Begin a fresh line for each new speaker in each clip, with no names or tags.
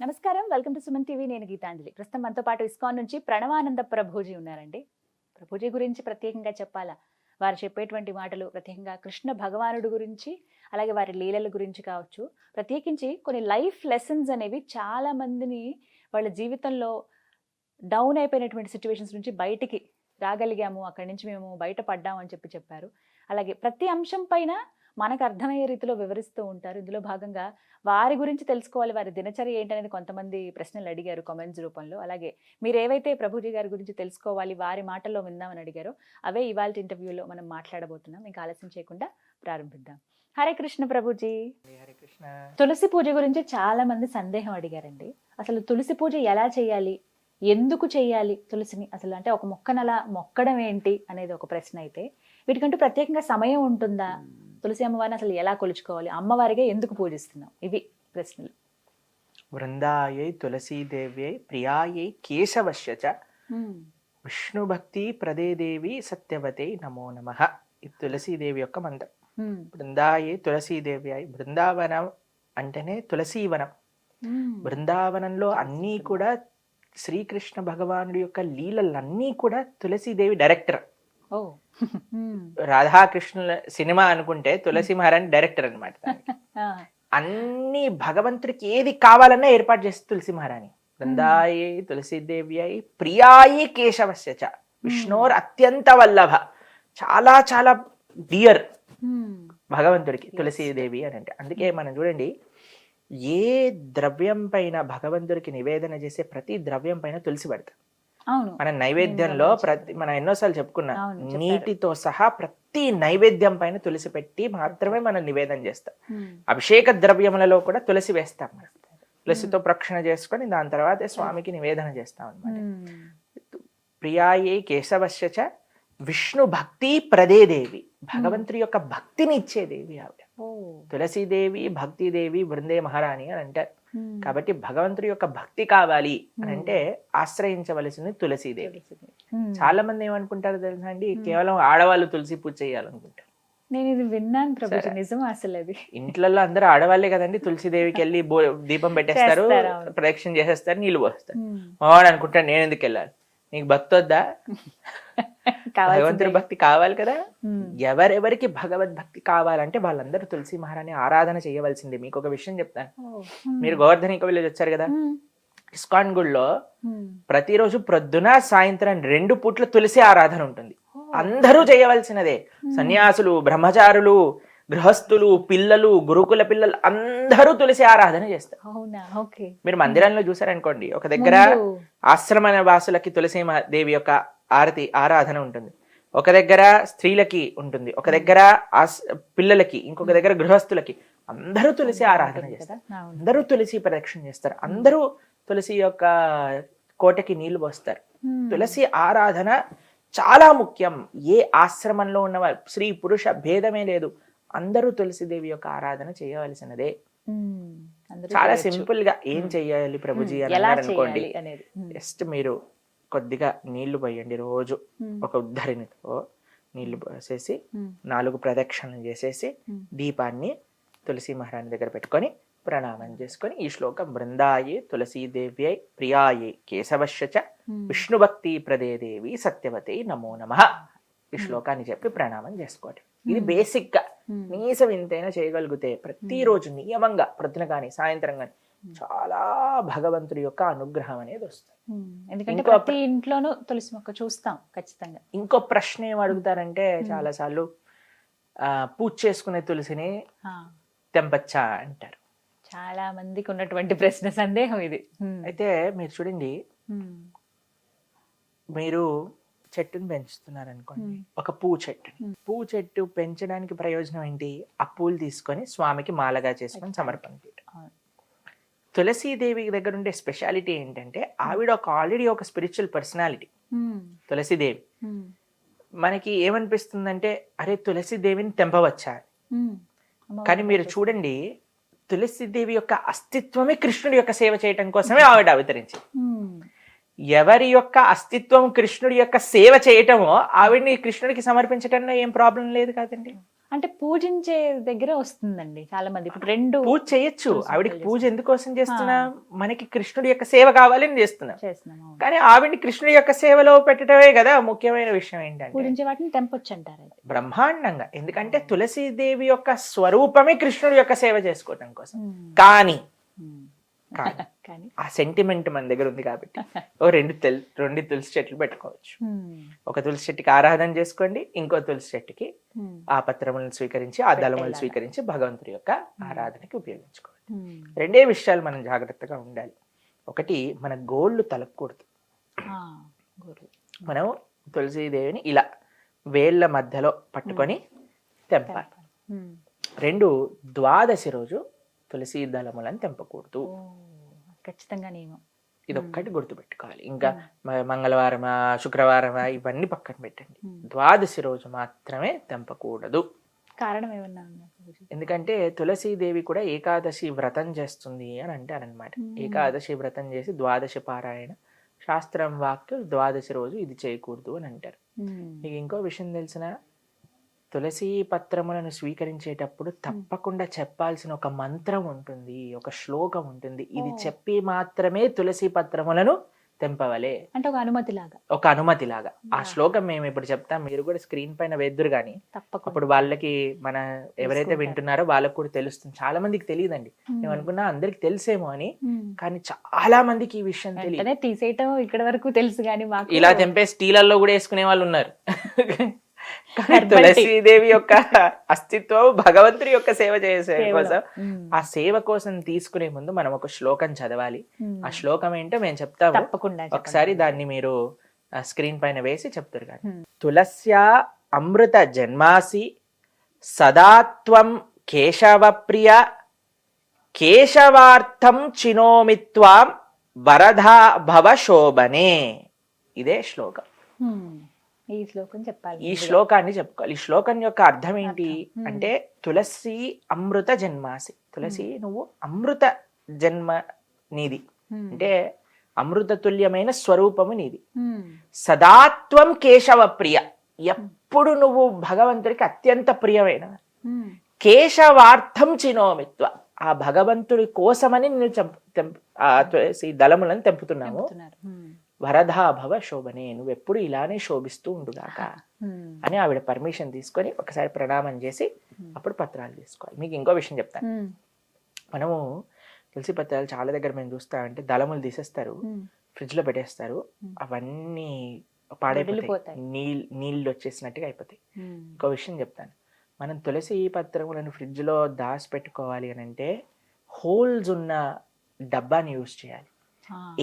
నమస్కారం. Welcome to Suman TV. నేను గీతాంజలి. ప్రస్తుతం మనతో పాటు ఇస్కాన్ నుంచి ప్రణవానంద ప్రభుజీ ఉన్నారండి. ప్రభుజీ గురించి ప్రత్యేకంగా చెప్పాలా, వారు చెప్పేటువంటి మాటలు ప్రత్యేకంగా కృష్ణ భగవానుడు గురించి, అలాగే వారి లీలల గురించి కావచ్చు, ప్రత్యేకించి కొన్ని లైఫ్ లెసన్స్ అనేవి చాలా మందిని వాళ్ళ జీవితంలో డౌన్ అయిపోయినటువంటి సిచ్యువేషన్స్ నుంచి బయటికి రాగలిగాము, అక్కడి నుంచి మేము బయటపడ్డాము అని చెప్పారు. అలాగే ప్రతి అంశం పైన మనకు అర్థమయ్యే రీతిలో వివరిస్తూ ఉంటారు. ఇందులో భాగంగా వారి గురించి తెలుసుకోవాలి, వారి దినచర్య ఏంటనేది కొంతమంది ప్రశ్నలు అడిగారు కామెంట్స్ రూపంలో. అలాగే మీరు ఏవైతే ప్రభుజీ గారి గురించి తెలుసుకోవాలి, వారి మాటల్లో విందామని అడిగారో అవే ఇవాళ ఇంటర్వ్యూలో మనం మాట్లాడబోతున్నాం. ఇంకా ఆలస్యం చేయకుండా ప్రారంభిద్దాం. హరే కృష్ణ ప్రభుజీ.
హరే కృష్ణ.
తులసి పూజ గురించి చాలా మంది సందేహం అడిగారండి. అసలు తులసి పూజ ఎలా చేయాలి, ఎందుకు చేయాలి తులసిని, అసలు అంటే ఒక మొక్కను అలా మొక్కడం ఏంటి అనేది ఒక ప్రశ్న అయితే, వీటికంటూ ప్రత్యేకంగా సమయం ఉంటుందా, తులసి అమ్మవారిని అసలు ఎలా కొలుచుకోవాలి, అమ్మవారిగా ఎందుకు పూజిస్తున్నాం, ఇవి ప్రశ్నలు.
వృందాయై తులసీదేవ్యై ప్రియాయై కేశవశ్య చ విష్ణు భక్తి ప్రదే దేవి సత్యవతే నమో నమః. ఇది తులసీదేవి యొక్క మంత్రం. బృందాయై తులసీదేవ్యై, బృందావనం అంటేనే తులసీవనం. బృందావనంలో అన్నీ కూడా శ్రీకృష్ణ భగవానుడి యొక్క లీలలన్నీ కూడా తులసీదేవి డైరెక్టర్.
ఓ
రాధాకృష్ణుల సినిమా అనుకుంటే తులసి మహారాణి డైరెక్టర్ అనమాట. అన్ని భగవంతుడికి ఏది కావాలన్నా ఏర్పాటు చేసి తులసి మహారాణి. బృందాయే తులసీదేవ్యై ప్రియాయి కేశవస్య చ విష్ణోర్ అత్యంత వల్లభ. చాలా చాలా డియర్ భగవంతుడికి తులసీదేవి అని అంటే. అందుకే మనం చూడండి, ఏ ద్రవ్యం పైన భగవంతుడికి నివేదన చేసే ప్రతి ద్రవ్యం పైన తులసి పెడతాం. మన నైవేద్యంలో మనం ఎన్నోసార్లు చెప్పుకున్నాం, నీటితో సహా ప్రతి నైవేద్యం పైన తులసి పెట్టి మాత్రమే మనం నివేదన చేస్తాం. అభిషేక ద్రవ్యములలో కూడా తులసి వేస్తాం. తులసితో ప్రక్షణ చేసుకొని దాని తర్వాత స్వామికి నివేదన చేస్తాం అనమాట. ప్రియాయే కేశవశ్య చ విష్ణు భక్తి ప్రదే దేవి. భగవంతుడి యొక్క భక్తిని ఇచ్చే దేవి ఆవిడ. తులసీదేవి భక్తిదేవి బృందే మహారాణి అని అంటారు. కాబట్టి భగవంతుడి యొక్క భక్తి కావాలి అని అంటే ఆశ్రయించవలసింది తులసీదేవి. చాలా మంది ఏమనుకుంటారు తెలుసా అండి, కేవలం ఆడవాళ్ళు తులసి పూజ చేయాలనుకుంటారు.
నేను ఇది విన్నాను ప్రభుజీ, నిజం అసలు అది.
ఇంట్లో అందరూ ఆడవాళ్లే కదండి, తులసీదేవికి వెళ్ళి దీపం పెట్టేస్తారు, ప్రదక్షిణ చేసేస్తారు, నీళ్లు పోస్తారు. మావాడు అనుకుంటాడు నేను ఎందుకు వెళ్ళాలి, నీకు భక్తి వద్దా? భగవంతుడి భక్తి కావాలి కదా. ఎవరెవరికి భగవద్భక్తి కావాలంటే వాళ్ళందరూ తులసి మహారాణి ఆరాధన చేయవలసిందే. మీకు ఒక విషయం చెప్తాను. మీరు గోవర్ధనిక విలేజ్ వచ్చారు కదా, ఇస్కాన్ గుడిలో ప్రతిరోజు ప్రొద్దున సాయంత్రం 2 పూట్ల తులసి ఆరాధన ఉంటుంది. అందరూ చేయవలసినదే. సన్యాసులు, బ్రహ్మచారులు, గృహస్థులు, పిల్లలు, గురుకుల పిల్లలు అందరూ తులసి ఆరాధన చేస్తారు. మీరు మందిరంలో చూసారనుకోండి, ఒక దగ్గర ఆశ్రమ వాసులకి తులసి దేవి యొక్క ఆరాధన ఉంటుంది, ఒక దగ్గర స్త్రీలకి ఉంటుంది, ఒక దగ్గర పిల్లలకి, ఇంకొక దగ్గర గృహస్థులకి. అందరూ తులసి ఆరాధన చేస్తారు, అందరూ తులసి ప్రదక్షిణ చేస్తారు, అందరూ తులసి యొక్క కోటకి నీళ్లు పోస్తారు. తులసి ఆరాధన చాలా ముఖ్యం. ఏ ఆశ్రమంలో ఉన్నవారు, స్త్రీ పురుష భేదమే లేదు, అందరూ తులసిదేవి యొక్క ఆరాధన చేయవలసినదే. చాలా సింపుల్ గా ఏం చెయ్యాలి ప్రభుజీ అని అనుకోండి, జస్ట్ మీరు కొద్దిగా నీళ్లు పోయండి. రోజు ఒక ఉద్ధరినితో నీళ్లు పోసేసి 4 ప్రదక్షిణలు చేసేసి దీపాన్ని తులసి మహారాణి దగ్గర పెట్టుకొని ప్రణామం చేసుకొని ఈ శ్లోకం, బృందాయే తులసీదేవ్యై ప్రియాయే కేశవశ్య చ విష్ణు భక్తి ప్రదే దేవి సత్యవతే నమో నమః, ఈ శ్లోకాన్ని చెప్పి ప్రణామం చేసుకోండి. ఇది బేసిక్ గా కనీసం ఇంతైనా చేయగలిగితే ప్రతిరోజు నియమంగా ప్రొద్దున కానీ సాయంత్రం కానీ చాలా భగవంతుడి యొక్క అనుగ్రహం అనేది వస్తుంది.
ఎందుకంటే ప్రతి ఇంట్లోనూ తులసి మొక్క చూస్తాం ఖచ్చితంగా.
ఇంకో ప్రశ్న ఏం అడుగుతారంటే, చాలా సార్లు పూజ చేసుకునే తులసిని తెంపచ్చా అంటారు.
చాలా మందికి ఉన్నటువంటి ప్రశ్న, సందేహం ఇది.
అయితే మీరు చూడండి, మీరు చెట్టుని పెంచుతున్నారు అనుకోండి, ఒక పువ్వు చెట్టు పెంచడానికి ప్రయోజనం ఏంటి? ఆ పూలు తీసుకొని స్వామికి మాలగా చేసుకొని సమర్పణ చేయడం. తులసీదేవి దగ్గర ఉండే స్పెషాలిటీ ఏంటంటే, ఆవిడ ఆల్రెడీ ఒక స్పిరిచువల్ పర్సనాలిటీ తులసీదేవి. మనకి ఏమనిపిస్తుందంటే, అరే తులసీదేవిని తెంపవచ్చా? కానీ మీరు చూడండి, తులసీదేవి యొక్క అస్తిత్వమే కృష్ణుడి యొక్క సేవ చేయటం కోసమే ఆవిడ అవతరించింది. ఎవరి యొక్క అస్తిత్వం కృష్ణుడి యొక్క సేవ చేయటమో ఆవిడ్ని కృష్ణుడికి సమర్పించటంలో ఏం ప్రాబ్లం లేదు కదండి.
అంటే పూజించే దగ్గర వస్తుందండి చాలా మంది. ఇప్పుడు 2
పూజ చేయొచ్చు.
తులసి
ఆవిడకి
మొక్కలు
పూజ ఎందుకోసం చేస్తున్నా, మనకి కృష్ణుడి యొక్క సేవ కావాలని చేస్తున్నాం.
చేస్తున్నాం. అవును.
కానీ ఆవిడ్ని కృష్ణుడి యొక్క సేవలో పెట్టడమే కదా ముఖ్యమైన విషయం. ఏంటంటే
పూజించే వాటిని తెంపొచ్చు అంటారు అది.
బ్రహ్మాండంగా, ఎందుకంటే తులసీదేవి యొక్క స్వరూపమే కృష్ణుడి యొక్క సేవ చేసుకోవడం కోసం. కానీ
కానీ
ఆ సెంటిమెంట్ మన దగ్గర ఉంది కాబట్టి ఓ రెండు తులసి చెట్లు పెట్టుకోవచ్చు. ఒక తులసి చెట్టుకి ఆరాధన చేసుకోండి, ఇంకో తులసి చెట్టుకి ఆ పత్రములను స్వీకరించి, ఆ దళములను స్వీకరించి భగవంతుడి యొక్క ఆరాధనకి ఉపయోగించుకోండి. 2 విషయాలు మనం జాగ్రత్తగా ఉండాలి. ఒకటి, మన గోళ్ళు తలకూడదు. మనం తులసీదేవిని ఇలా వేళ్ల మధ్యలో పట్టుకొని తెంపాలి. 2, ద్వాదశి రోజు తులసి దళములను తెంపకూడదు.
ఖచ్చితంగా నియమం.
ఇదొక్కటి గుర్తుపెట్టుకోవాలి. ఇంకా మంగళవారమా శుక్రవారమా ఇవన్నీ పక్కన పెట్టండి. ద్వాదశి రోజు మాత్రమే తెంపకూడదు.
కారణం ఏమన్నా?
ఎందుకంటే తులసీదేవి కూడా ఏకాదశి వ్రతం చేస్తుంది అని అంటారనమాట. ఏకాదశి వ్రతం చేసి ద్వాదశి పారాయణ, శాస్త్రం వాక్యం ద్వాదశి రోజు ఇది చేయకూడదు అని అంటారు. మీకు ఇంకో విషయం తెలిసిన, తులసి పత్రములను స్వీకరించేటప్పుడు తప్పకుండా చెప్పాల్సిన ఒక మంత్రం ఉంటుంది, ఒక శ్లోకం ఉంటుంది. ఇది చెప్పి మాత్రమే తులసి పత్రములను తెంపవలే,
అంటే ఒక అనుమతి లాగా.
ఒక అనుమతి లాగా. ఆ శ్లోకం మేము ఇప్పుడు చెప్తాం, మీరు కూడా స్క్రీన్ పైన వేద్దురు కానీ అప్పుడు వాళ్ళకి, మన ఎవరైతే వింటున్నారో వాళ్ళకి కూడా తెలుస్తుంది. చాలా మందికి తెలియదండి. మేము అనుకున్నా అందరికి తెలిసేమో అని, కానీ చాలా మందికి ఈ విషయం తెలియదు.
తీసేయటం ఇక్కడ వరకు తెలుసు కానీ
ఇలా తెంపే స్టీలల్లో కూడా వేసుకునే వాళ్ళు ఉన్నారు. తులసీదేవి యొక్క అస్తిత్వం భగవంతుడి యొక్క సేవ చేసే కోసం, ఆ సేవ కోసం తీసుకునే ముందు మనం ఒక శ్లోకం చదవాలి. ఆ శ్లోకం ఏంటో మేము చెప్తాము, ఒకసారి దాన్ని మీరు స్క్రీన్ పైన వేసి చెప్తారు. కానీ తులస్యా అమృత జన్మాసి సదాత్వం కేశవ ప్రియ కేశవార్థం చినోమిత్వాం వరధా భవ శోభనే. ఇదే శ్లోకం.
ఈ శ్లోకం చెప్పాలి.
ఈ శ్లోకాన్ని చెప్పుకోవాలి. ఈ శ్లోకం యొక్క అర్థం ఏంటి అంటే, తులసి అమృత జన్మాసి. తులసి, నువ్వు అమృత జన్మ నీది, అంటే అమృత తుల్యమైన స్వరూపము నీది. సదాత్వం కేశవ ప్రియ, ఎప్పుడు నువ్వు భగవంతుడికి అత్యంత ప్రియమైన. కేశవార్థం చినోమిత్వ, ఆ భగవంతుడి కోసమని నేను తులసి దళములను తెంపుతున్నాము. వరదాభవ శోభనే, నువ్వెప్పుడు ఇలానే శోభిస్తూ ఉండుగాక అని ఆవిడ పర్మిషన్ తీసుకొని ఒకసారి ప్రణామం చేసి అప్పుడు పత్రాలు తీసుకోవాలి. మీకు ఇంకో విషయం చెప్తాను. మనము తులసి పత్రాలు చాలా దగ్గర మేము చూస్తామంటే దళములు తీసేస్తారు, ఫ్రిడ్జ్ లో పెట్టేస్తారు, అవన్నీ పాడైపోతాయి, నీళ్ళు వచ్చేసినట్టుగా అయిపోతాయి. ఇంకో విషయం చెప్తాను, మనం తులసి పత్రములను ఫ్రిడ్జ్ లో దాచి పెట్టుకోవాలి అని అంటే హోల్స్ ఉన్న డబ్బాని యూజ్ చేయాలి.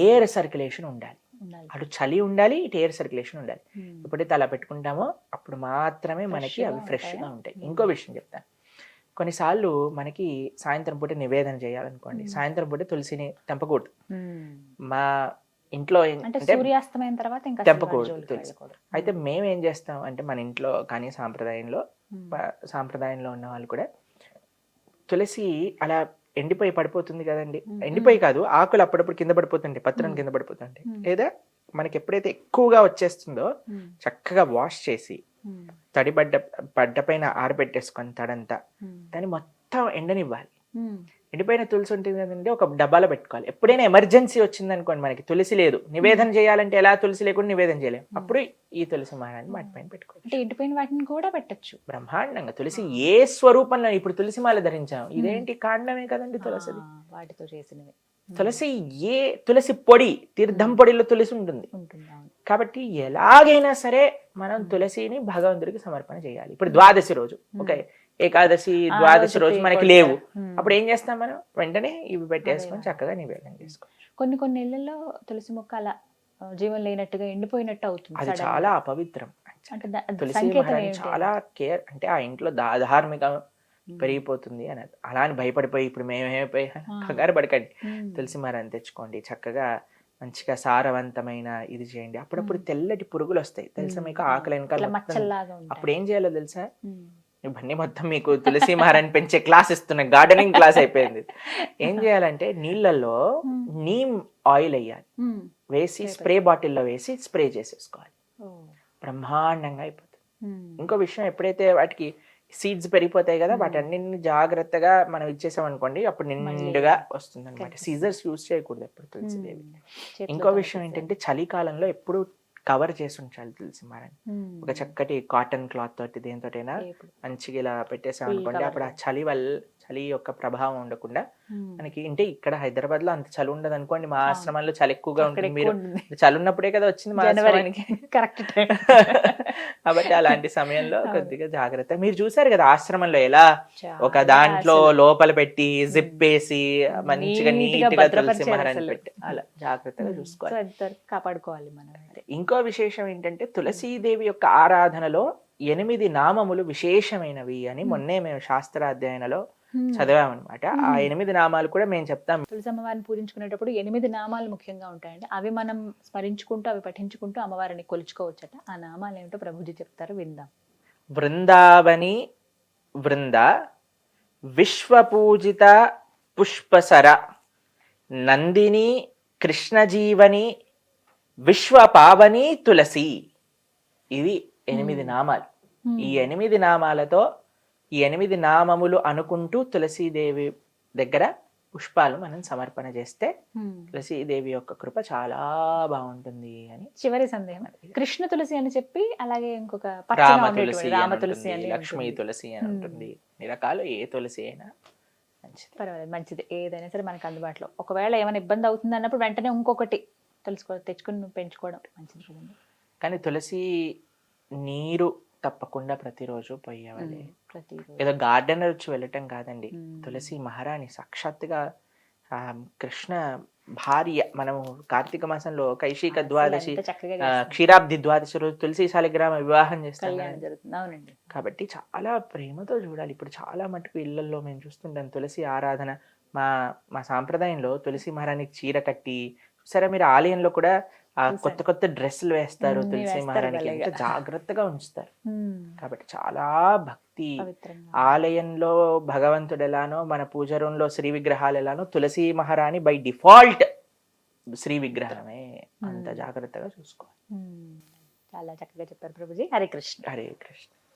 ఎయిర్ సర్క్యులేషన్ ఉండాలి, అటు చలి ఉండాలి, ఇటు ఎయిర్ సర్క్యులేషన్ ఉండాలి. ఎప్పుడైతే అలా పెట్టుకుంటామో అప్పుడు మాత్రమే మనకి అవి ఫ్రెష్ గా ఉంటాయి. ఇంకో విషయం చెప్తాను, కొన్నిసార్లు మనకి సాయంత్రం పూట నివేదన చేయాలనుకోండి, సాయంత్రం పూట తులసిని తెంపకూడదు. మా ఇంట్లో
సూర్యాస్తమైన తర్వాత
తెంపకూడదు తులసి. అయితే మేము ఏం చేస్తాం అంటే, మన ఇంట్లో కానీ సాంప్రదాయంలో ఉన్న వాళ్ళు కూడా తులసి అలా ఎండిపోయి పడిపోతుంది కదండి, ఎండిపోయి కాదు, ఆకులు అప్పుడప్పుడు కింద పడిపోతుంటాయి, పత్రం కింద పడిపోతుంటాయి. లేదా మనకి ఎప్పుడైతే ఎక్కువగా వచ్చేస్తుందో చక్కగా వాష్ చేసి తడి పడ్డ పైన ఆరబెట్టేసుకొని తడంతా, దాన్ని మొత్తం ఎండనివ్వాలి. ఎండిపోయిన తులసి ఉంటుంది కదండి, ఒక డబ్బాలో పెట్టుకోవాలి. ఎప్పుడైనా ఎమర్జెన్సీ వచ్చింది అనుకోండి, మనకి తులసి లేదు, నివేదన చేయాలంటే ఎలా తులసి లేకుండా నివేదన చేయలేము, అప్పుడు ఈ తులసి మాలని వాటి పైన పెట్టుకోవాలి.
ఎండిపోయిన వాటిని కూడా పెట్టచ్చు
బ్రహ్మాండంగా. తులసి ఏ స్వరూపంలో, ఇప్పుడు తులసి మాల ధరించాం, ఇదేంటి కాండమే కదండి తులసిది,
వాటితో చేసినవి.
తులసి తులసి పొడి, తీర్థం పొడిలో తులసి ఉంటుంది కాబట్టి ఎలాగైనా సరే మనం తులసిని భగవంతుడికి సమర్పణ చేయాలి. ఇప్పుడు ద్వాదశి రోజు, ఓకే, ఏకాదశి ద్వాదశి రోజు మనకి లేవు, అప్పుడు ఏం చేస్తాం మనం, వెంటనే ఇవి పెట్టేసుకొని చక్కగా నివేదన చేసుకోవచ్చు.
కొన్ని ఇళ్లలో తులసి మొక్క అలా జీవం లేనట్టుగా ఎండిపోయినట్టు అవుతుంది,
అది చాలా అపవిత్రం. తులసి మహారాణి చాలా కేర్, అంటే ఆ ఇంట్లో ధార్మిక పెరిగిపోతుంది అని. అలా అని భయపడిపోయి ఇప్పుడు మేమేమైపోయి కంగారు పడకండి, తులసి మహారాణి తెచ్చుకోండి, చక్కగా మంచిగా సారవంతమైన ఇది చేయండి. అప్పుడప్పుడు తెల్లటి పురుగులు వస్తాయి తెలుసా మీకు, ఆకలి వెనకాల. అప్పుడు ఏం చేయాలో తెలుసా, ఇవన్నీ మొత్తం మీకు తులసి మహారాణి పెంచే క్లాస్ ఇస్తున్నా, గార్డెనింగ్ క్లాస్ అయిపోయింది. ఏం చేయాలంటే నీళ్ళల్లో నీమ్ ఆయిల్ వేయాలి, వేసి స్ప్రే బాటిల్లో వేసి స్ప్రే చేసేసుకోవాలి, బ్రహ్మాండంగా అయిపోతుంది. ఇంకో విషయం, ఎప్పుడైతే వాటికి సీడ్స్ పెరిగిపోతాయి కదా, వాటన్నిటిని జాగ్రత్తగా మనం ఇచ్చేసాం అనుకోండి, అప్పుడు నిండుగా వస్తుంది అనమాట. సీజర్స్ యూజ్ చేయకూడదు ఎప్పుడు తులసిదేవి. ఇంకో విషయం ఏంటంటే చలికాలంలో ఎప్పుడు కవర్ చేసి ఉంచాలి తులసి మారని. ఒక చక్కటి కాటన్ క్లాత్ తోటి దేనితోటైనా మంచిగా ఇలా పెట్టేసాం అనుకోండి, అప్పుడు ఆ చలి యొక్క ప్రభావం ఉండకుండా మనకి. అంటే ఇక్కడ హైదరాబాద్ లో అంత చలి ఉండదు అనుకోండి, మా ఆశ్రమంలో చలి ఎక్కువగా ఉంటుంది. మీరు చలి ఉన్నప్పుడే కదా వచ్చింది మా ఆశ్రమానికి,
కరెక్ట్.
కాబట్టి అలాంటి సమయంలో కొద్దిగా జాగ్రత్త. మీరు చూసారు కదా ఆశ్రమంలో ఎలా ఒక దాంట్లో లోపల పెట్టి జిప్ వేసి మంచిగా నీట్ గా తులసి మహారాణి పెట్టి అలా జాగ్రత్తగా చూసుకోవాలి,
కాపాడుకోవాలి మనం.
ఇంకో విశేషం ఏంటంటే తులసీదేవి యొక్క ఆరాధనలో 8 నామములు విశేషమైనవి అని మొన్నే మేము శాస్త్రాధ్యయనలో చదివామన్నమాట. ఆ 8 నామాలు కూడా మేము చెప్తాం.
తులసి అమ్మవారిని పూజించుకునేటప్పుడు 8 నామాలు ముఖ్యంగా ఉంటాయండి. అవి మనం స్మరించుకుంటూ అవి పఠించుకుంటూ అమ్మవారిని కొలుచుకోవచ్చట. ఆ నామాలు ఏమిటో ప్రభుజీ చెప్తారు, విందాం.
బృందావని బృంద, విశ్వపూజిత పుష్పసర, నందిని కృష్ణజీవని, విశ్వపావని తులసి. ఇవి 8 నామాలు. ఈ 8 నామాలతో ఈ 8 నామములు అనుకుంటూ తులసీదేవి దగ్గర పుష్పాలు మనం సమర్పణ చేస్తే తులసీదేవి యొక్క కృప చాలా బాగుంటుంది అని.
చివరి సందేహం, కృష్ణ తులసి అని చెప్పి అలాగే ఇంకొక
రామ తులసి, లక్ష్మీ తులసి అని ఉంటుంది. ఈ రకాలు ఏ తులసి అయినా మంచిది,
పర్వాలేదు, మంచిది. ఏదైనా సరే మనకు అందుబాటులో. ఒకవేళ ఏమైనా ఇబ్బంది అవుతుంది అన్నప్పుడు వెంటనే ఇంకొకటి తెచ్చుకుని పెంచుకోవడం మంచిది కదండి.
కానీ తులసి నీరు తప్పకుండా ప్రతిరోజు పోయేవాలి. ఏదో గార్డెనర్ వచ్చి వెళ్ళటం కాదండి. తులసి మహారాణి సాక్షాత్తుగా కృష్ణ భార్య. మనము కార్తీక మాసంలో కైశిక ద్వాదశి, క్షీరాబ్ది ద్వాదశి రోజు తులసి శాలిగ్రామ వివాహం చేస్తాం కాబట్టి చాలా ప్రేమతో చూడాలి. ఇప్పుడు చాలా మటుకు ఇళ్లలో మేము చూస్తుంటాం తులసి ఆరాధన. మా సాంప్రదాయంలో తులసి మహారాణికి చీర కట్టి, సరే మీరు ఆలయంలో కూడా కొత్త కొత్త డ్రెస్సులు వేస్తారు తులసి మహారాణికి, ఎంత జాగ్రత్తగా ఉంచుతారు. కాబట్టి చాలా భక్తి. ఆలయంలో భగవంతుడు ఎలానో మన పూజ రూమ్ లో శ్రీ విగ్రహాలు ఎలానో తులసి మహారాణి బై డిఫాల్ట్ శ్రీ విగ్రహమే. అంత జాగ్రత్తగా చూసుకోవాలి.
చాలా చక్కగా చెప్పారు ప్రభుజీ. హరే కృష్ణ.
హరే కృష్ణ.